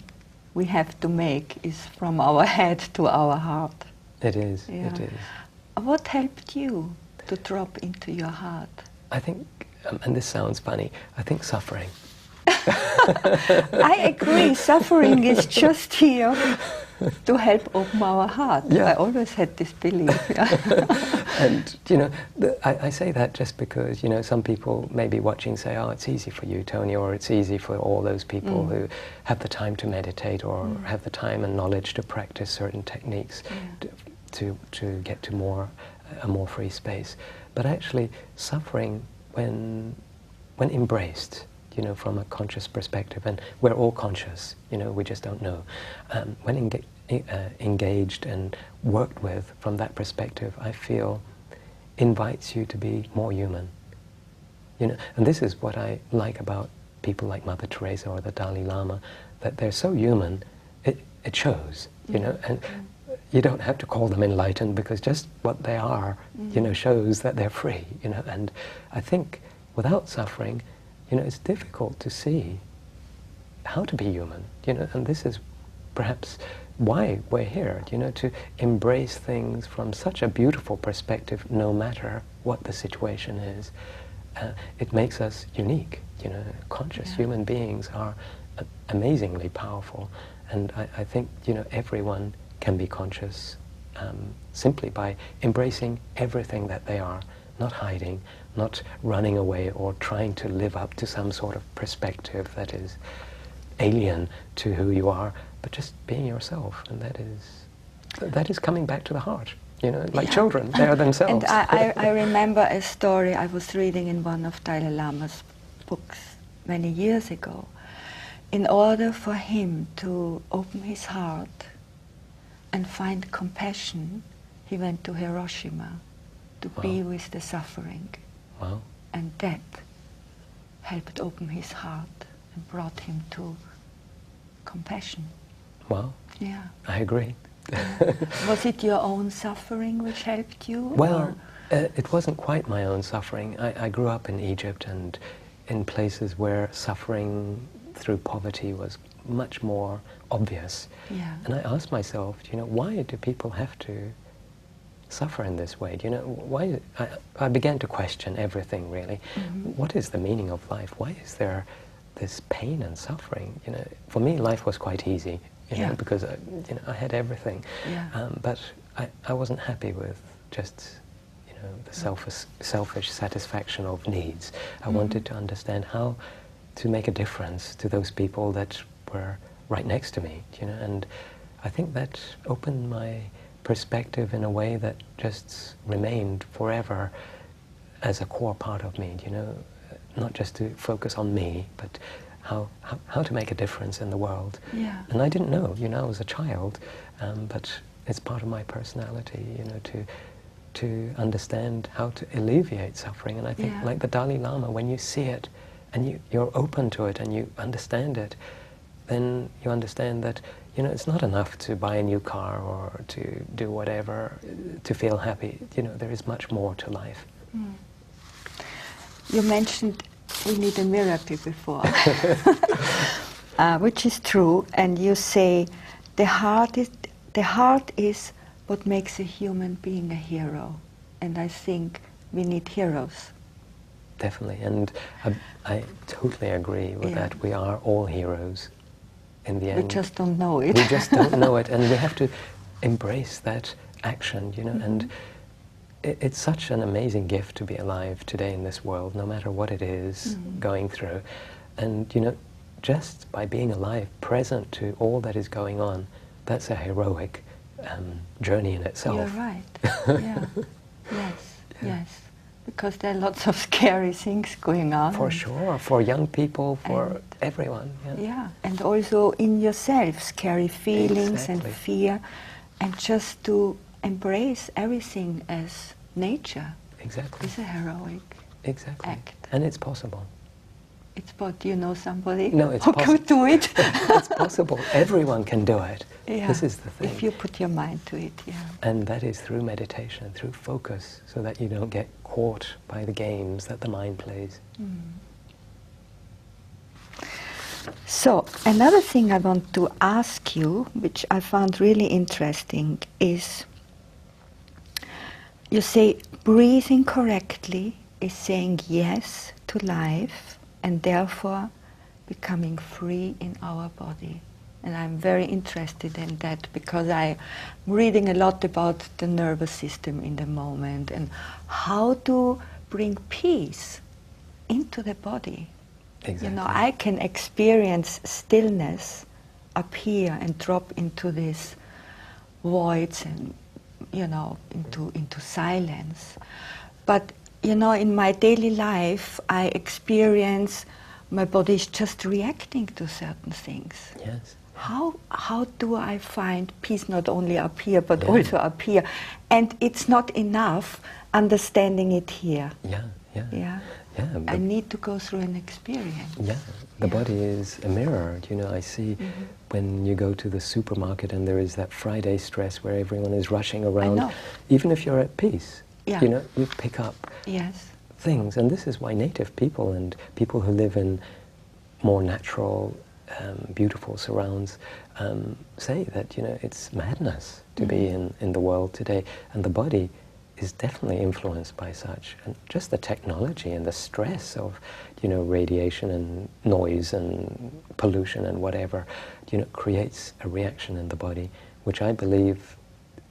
we have to make is from our head to our heart. It is, it is. What helped you to drop into your heart? I think, and this sounds funny, I think suffering. I agree, suffering is just here to help open our heart. I always had this belief. And, you know, I say that just because, you know, some people may be watching say, oh, it's easy for you, Tony, or it's easy for all those people who have the time to meditate or have the time and knowledge to practice certain techniques to get to a more free space. But actually, suffering, when embraced, you know, from a conscious perspective, and we're all conscious, you know, we just don't know. When engaged and worked with from that perspective, I feel invites you to be more human. You know, and this is what I like about people like Mother Teresa or the Dalai Lama, that they're so human, it shows, you know, and you don't have to call them enlightened because just what they are, you know, shows that they're free, you know. And I think without suffering, you know, it's difficult to see how to be human, you know, and this is perhaps why we're here, you know, to embrace things from such a beautiful perspective, no matter what the situation is. It makes us unique, you know. Conscious human beings are amazingly powerful, and I think, you know, everyone can be conscious simply by embracing everything that they are, not hiding, not running away or trying to live up to some sort of perspective that is alien to who you are, but just being yourself. And that is coming back to the heart, you know, like children, they're themselves. And I remember a story I was reading in one of Dalai Lama's books many years ago. In order for him to open his heart and find compassion, he went to Hiroshima to be with the suffering. Wow. And that helped open his heart and brought him to compassion. Well, Yeah. I agree. Was it your own suffering which helped you? Well, it wasn't quite my own suffering. I grew up in Egypt and in places where suffering through poverty was much more obvious. Yeah. And I asked myself, you know, why do people have to suffer in this way? Do you know, why? I began to question everything, really. Mm-hmm. What is the meaning of life? Why is there this pain and suffering? You know, for me, life was quite easy, you know, because you know, I had everything. Yeah. But I wasn't happy with just, you know, the selfish satisfaction of needs. I wanted to understand how to make a difference to those people that were right next to me, you know, and I think that opened my perspective in a way that just remained forever as a core part of me, you know, not just to focus on me, but how to make a difference in the world. Yeah. And I didn't know, you know, I was a child, but it's part of my personality, you know, to understand how to alleviate suffering. And I think, like the Dalai Lama, when you see it and you're open to it and you understand it, then you understand that, you know, it's not enough to buy a new car or to do whatever to feel happy. You know, there is much more to life. Mm. You mentioned we need a miracle before, which is true. And you say the heart is what makes a human being a hero. And I think we need heroes. Definitely, and I totally agree with that. We are all heroes in the end. We just don't know it. We just don't know it, and we have to embrace that action, you know, and it's such an amazing gift to be alive today in this world, no matter what it is going through. And, you know, just by being alive, present to all that is going on, that's a heroic journey in itself. You're right. Yeah. Yes. Yes. Because there are lots of scary things going on. For sure, for young people, for everyone. Yeah, and also in yourself, scary feelings and fear, and just to embrace everything as nature. Exactly. Is a heroic act. And it's possible. It's do you know somebody it's who could do it? It's possible. Everyone can do it. Yeah. This is the thing. If you put your mind to it, yeah. And that is through meditation, through focus, so that you don't get caught by the games that the mind plays. So, another thing I want to ask you, which I found really interesting, is you say breathing correctly is saying yes to life and therefore becoming free in our body. And I'm very interested in that because I'm reading a lot about the nervous system in the moment and how to bring peace into the body. Exactly. You know, I can experience stillness up here and drop into these voids and, you know, into silence. But, you know, in my daily life, I experience my body is just reacting to certain things. Yes. How do I find peace not only up here, but also up here? And it's not enough understanding it here. Yeah. I need to go through an experience. Yeah, the body is a mirror. You know, I see when you go to the supermarket and there is that Friday stress where everyone is rushing around. I know. Even if you're at peace, you know, you pick up things. And this is why native people and people who live in more natural, beautiful surrounds say that, you know, it's madness to be in the world today. And the body is definitely influenced by such. And just the technology and the stress of, you know, radiation and noise and pollution and whatever, you know, creates a reaction in the body, which I believe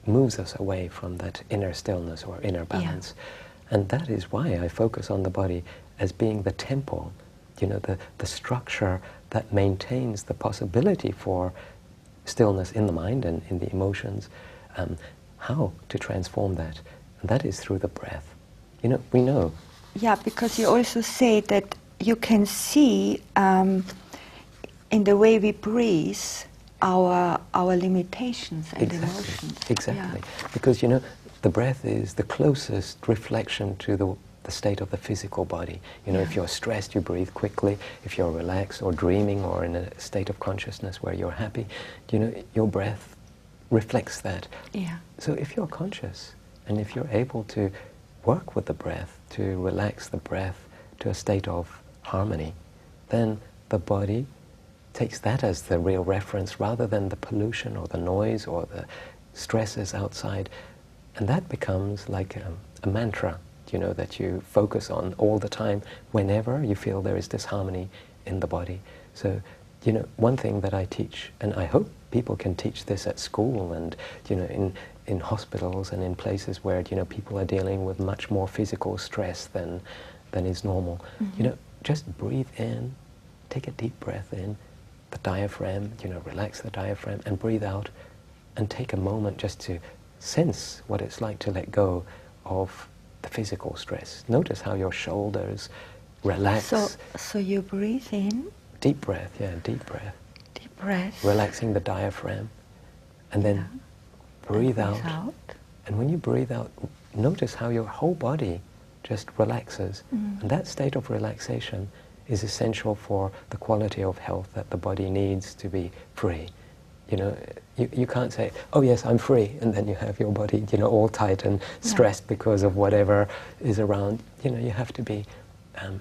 moves us away from that inner stillness or inner balance. And that is why I focus on the body as being the temple, you know, the structure that maintains the possibility for stillness in the mind and in the emotions. How to transform that? And that is through the breath. You know, we know. Yeah, because you also say that you can see in the way we breathe our limitations and emotions. Exactly. Because, you know, the breath is the closest reflection to the state of the physical body. You know, Yeah. if you're stressed, you breathe quickly. If you're relaxed or dreaming or in a state of consciousness where you're happy, you know, your breath reflects that. Yeah. So if you're conscious and if you're able to work with the breath, to relax the breath to a state of harmony, then the body takes that as the real reference rather than the pollution or the noise or the stresses outside. And that becomes like a mantra, you know, that you focus on all the time whenever you feel there is disharmony in the body. So, you know, one thing that I teach, and I hope people can teach this at school and, you know, in hospitals and in places where, you know, people are dealing with much more physical stress than is normal. Mm-hmm. You know, just breathe in, take a deep breath in, the diaphragm, you know, relax the diaphragm and breathe out and take a moment just to sense what it's like to let go of the physical stress. Notice how your shoulders relax. So you breathe in. Deep breath, yeah, deep breath. Deep breath. Relaxing the diaphragm. And then breathe out. And when you breathe out, notice how your whole body just relaxes. Mm. And that state of relaxation is essential for the quality of health that the body needs to be free. You know, you can't say, oh yes, I'm free, and then you have your body, you know, all tight and stressed because of whatever is around. You know, you have to be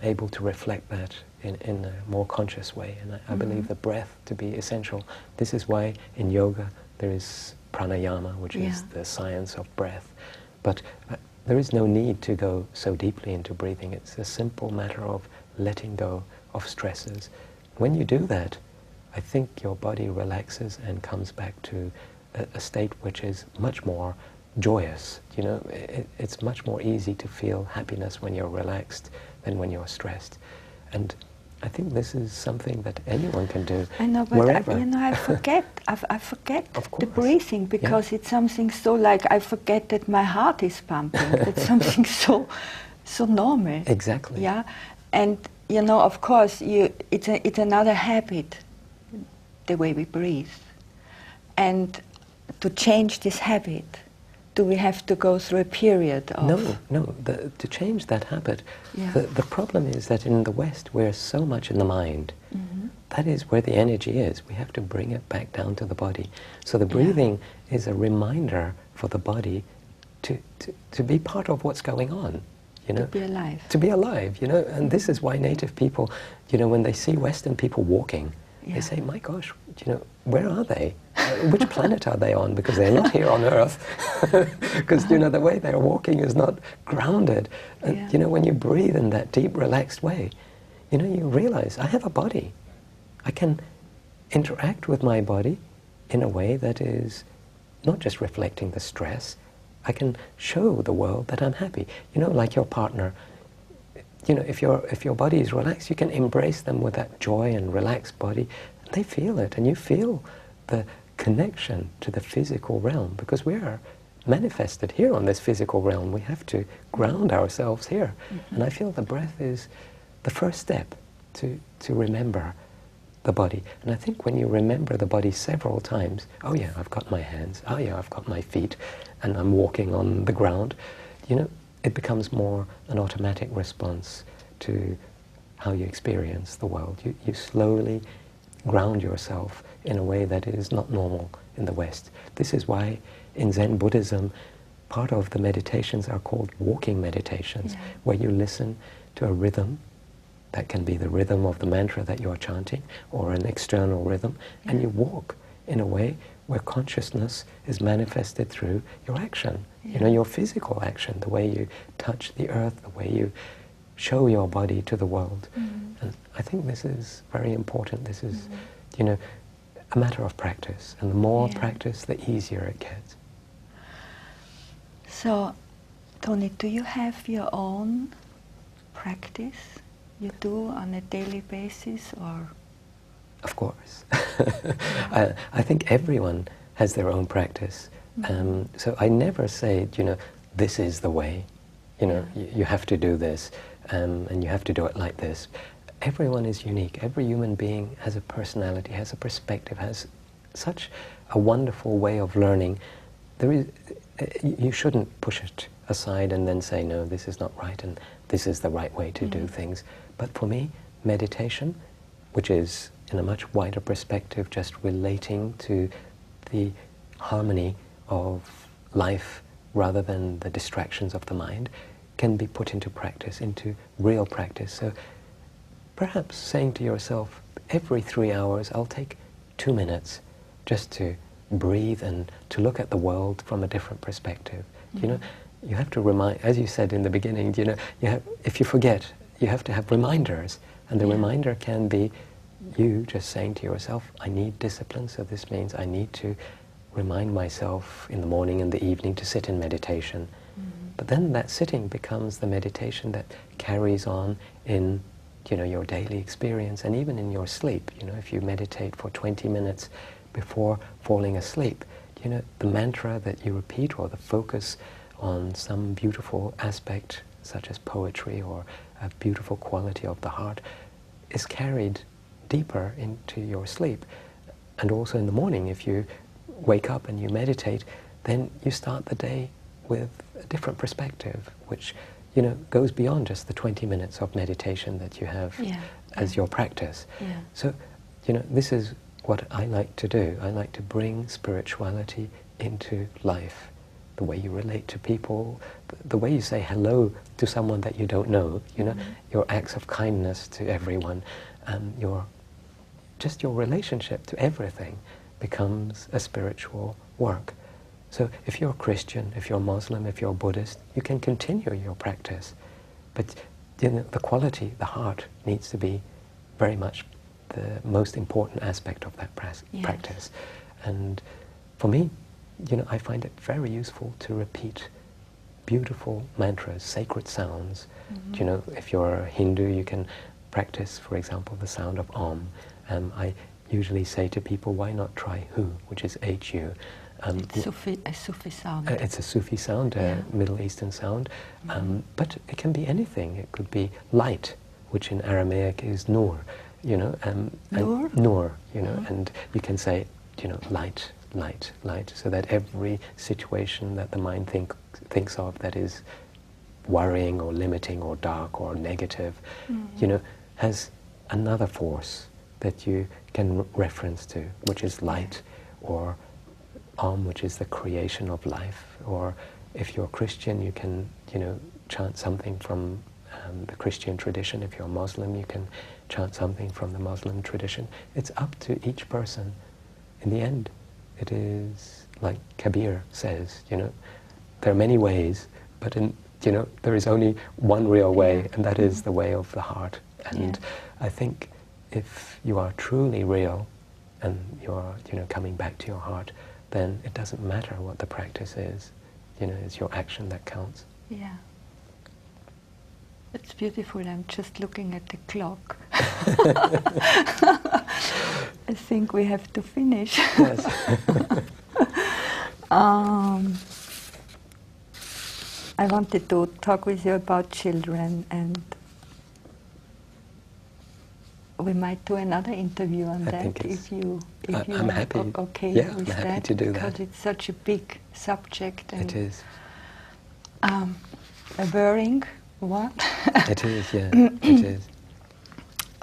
able to reflect that in a more conscious way. And I believe the breath to be essential. This is why in yoga there is pranayama, which is the science of breath. But there is no need to go so deeply into breathing. It's a simple matter of letting go of stresses. When you do that, I think your body relaxes and comes back to a state which is much more joyous. You know, it's much more easy to feel happiness when you're relaxed than when you're stressed. And I think this is something that anyone can do. I know, but wherever. you know, I forget Of the course. breathing because it's something so like I forget that my heart is pumping. It's something so normal. Exactly. Yeah, and you know, of course, it's another habit, the way we breathe, and to change this habit, do we have to go through a period of... No. To change that habit, Yeah. the problem is that in the West we're so much in the mind. Mm-hmm. That is where the energy is. We have to bring it back down to the body. So the breathing is a reminder for the body to be part of what's going on. You know, To be alive. To be alive, you know, and this is why native people, you know, when they see Western people walking, they say, my gosh, you know, where are they? Which planet are they on? Because they're not here on Earth. Because, you know, the way they're walking is not grounded. And, you know, when you breathe in that deep, relaxed way, you know, you realize, I have a body. I can interact with my body in a way that is not just reflecting the stress. I can show the world that I'm happy. You know, like your partner. You know, if your body is relaxed, you can embrace them with that joy and relaxed body. And they feel it, and you feel the connection to the physical realm, because we are manifested here on this physical realm. We have to ground ourselves here. Mm-hmm. And I feel the breath is the first step to remember the body. And I think when you remember the body several times, oh yeah, I've got my hands, oh yeah, I've got my feet, and I'm walking on the ground, you know, it becomes more an automatic response to how you experience the world. You slowly ground yourself in a way that is not normal in the West. This is why in Zen Buddhism, part of the meditations are called walking meditations, where you listen to a rhythm. That can be the rhythm of the mantra that you're chanting, or an external rhythm, and you walk in a way where consciousness is manifested through your action. You know, your physical action, the way you touch the earth, the way you show your body to the world. And I think this is very important. This is, you know, a matter of practice. And the more practice, the easier it gets. So, Tony, do you have your own practice you do on a daily basis, or? Of course. I think everyone has their own practice. So I never say, you know, this is the way. You know, you have to do this, and you have to do it like this. Everyone is unique. Every human being has a personality, has a perspective, has such a wonderful way of learning. You shouldn't push it aside and then say, no, this is not right and this is the right way to do things. But for me, meditation, which is in a much wider perspective, just relating to the harmony of life rather than the distractions of the mind, can be put into practice, into real practice. So perhaps saying to yourself, every 3 hours I'll take 2 minutes just to breathe and to look at the world from a different perspective. You know, you have to remind, as you said in the beginning, you know, if you forget, you have to have reminders. And the reminder can be you just saying to yourself, I need discipline, so this means I need to remind myself in the morning and the evening to sit in meditation. But then that sitting becomes the meditation that carries on in, you know, your daily experience and even in your sleep. You know, if you meditate for 20 minutes before falling asleep, you know, the mantra that you repeat or the focus on some beautiful aspect such as poetry or a beautiful quality of the heart is carried deeper into your sleep. And also in the morning, if you wake up and you meditate, then you start the day with a different perspective, which, you know, goes beyond just the 20 minutes of meditation that you have as your practice. So, you know, this is what I like to do. I like to bring spirituality into life. The way you relate to people, the way you say hello to someone that you don't know, you know, your acts of kindness to everyone, just your relationship to everything becomes a spiritual work. So if you're a Christian, if you're Muslim, if you're Buddhist, you can continue your practice. But you know, the quality, the heart, needs to be very much the most important aspect of that practice. And for me, you know, I find it very useful to repeat beautiful mantras, sacred sounds. You know, if you're a Hindu, you can practice, for example, the sound of Om. I usually say to people, why not try Hu, which is H-U. It's a Sufi sound. It's a Sufi sound, a Middle Eastern sound. But it can be anything. It could be light, which in Aramaic is Nur. You know, Nur? Nur, you know, and you can say, you know, light, light, light, so that every situation that the mind thinks of that is worrying or limiting or dark or negative, you know, has another force that you can reference to, which is light, or Om, which is the creation of life. Or if you're Christian, you can, you know, chant something from the Christian tradition. If you're Muslim, you can chant something from the Muslim tradition. It's up to each person. In the end, it is like Kabir says, you know, there are many ways, but you know, there is only one real way, and that is the way of the heart. And I think if you are truly real and you're, you know, coming back to your heart, then it doesn't matter what the practice is. You know, it's your action that counts. Yeah. It's beautiful. I'm just looking at the clock. I think we have to finish. Yes. I wanted to talk with you about children, and we might do another interview on that if you I'm are happy. okay Yeah, with I'm happy that, to do because that. it's such a big subject. And It is. a worrying one. It is, yeah. It is.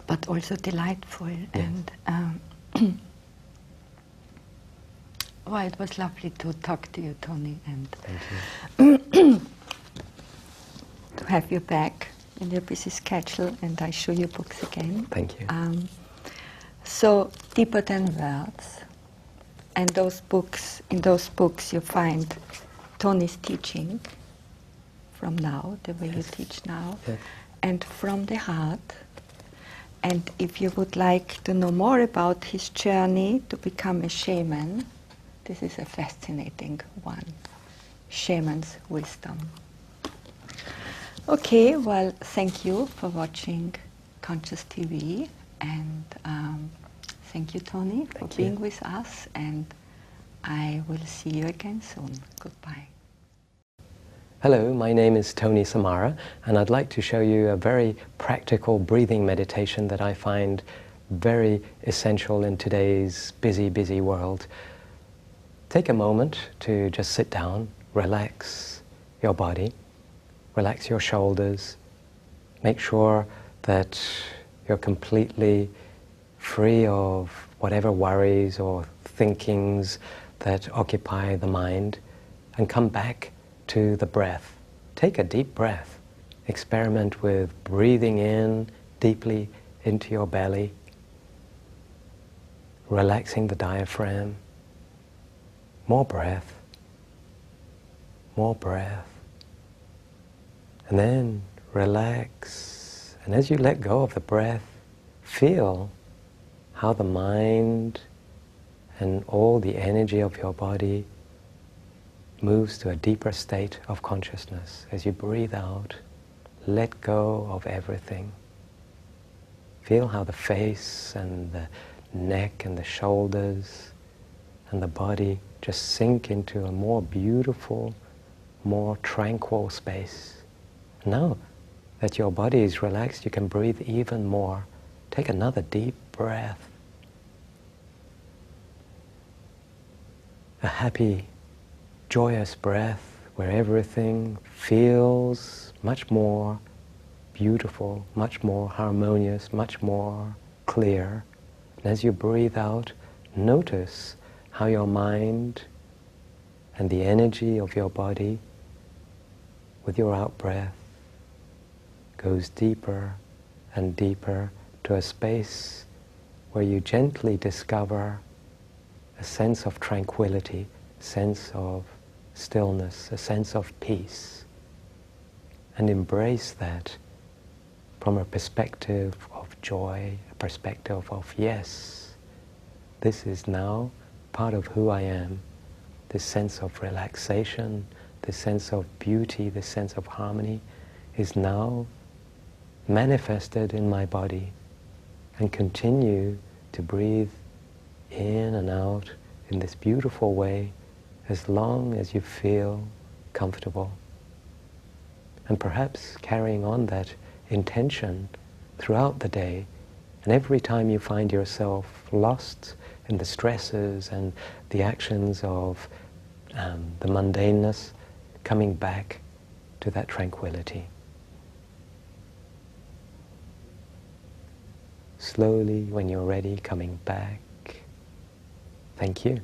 But also delightful. Yes. And well, it was lovely to talk to you, Tony, and Thank you. to have you back in your busy schedule, and I show you books again. Thank you. So, Deeper Than Words, and in those books you find Tony's teaching from now, the way you teach now, and From the Heart. And if you would like to know more about his journey to become a shaman, this is a fascinating one, Shaman's Wisdom. Okay, well, thank you for watching Conscious TV, and thank you, Tony, for being with us, and I will see you again soon. Goodbye. Hello, my name is Tony Samara, and I'd like to show you a very practical breathing meditation that I find very essential in today's busy, busy world. Take a moment to just sit down, relax, your body, relax your shoulders, make sure that you're completely free of whatever worries or thinkings that occupy the mind, and come back to the breath. Take a deep breath. Experiment with breathing in deeply into your belly, relaxing the diaphragm. More breath, more breath. And then relax. And as you let go of the breath, feel how the mind and all the energy of your body moves to a deeper state of consciousness. As you breathe out, let go of everything. Feel how the face and the neck and the shoulders and the body just sink into a more beautiful, more tranquil space. Now that your body is relaxed, you can breathe even more. Take another deep breath. A happy, joyous breath where everything feels much more beautiful, much more harmonious, much more clear. And as you breathe out, notice how your mind and the energy of your body with your out-breath goes deeper and deeper to a space where you gently discover a sense of tranquility, a sense of stillness, a sense of peace, and embrace that from a perspective of joy, a perspective of yes, this is now part of who I am. This sense of relaxation, this sense of beauty, this sense of harmony is now manifested in my body, and continue to breathe in and out in this beautiful way as long as you feel comfortable. And perhaps carrying on that intention throughout the day, and every time you find yourself lost in the stresses and the actions of the mundaneness, coming back to that tranquility. Slowly, when you're ready, coming back. Thank you.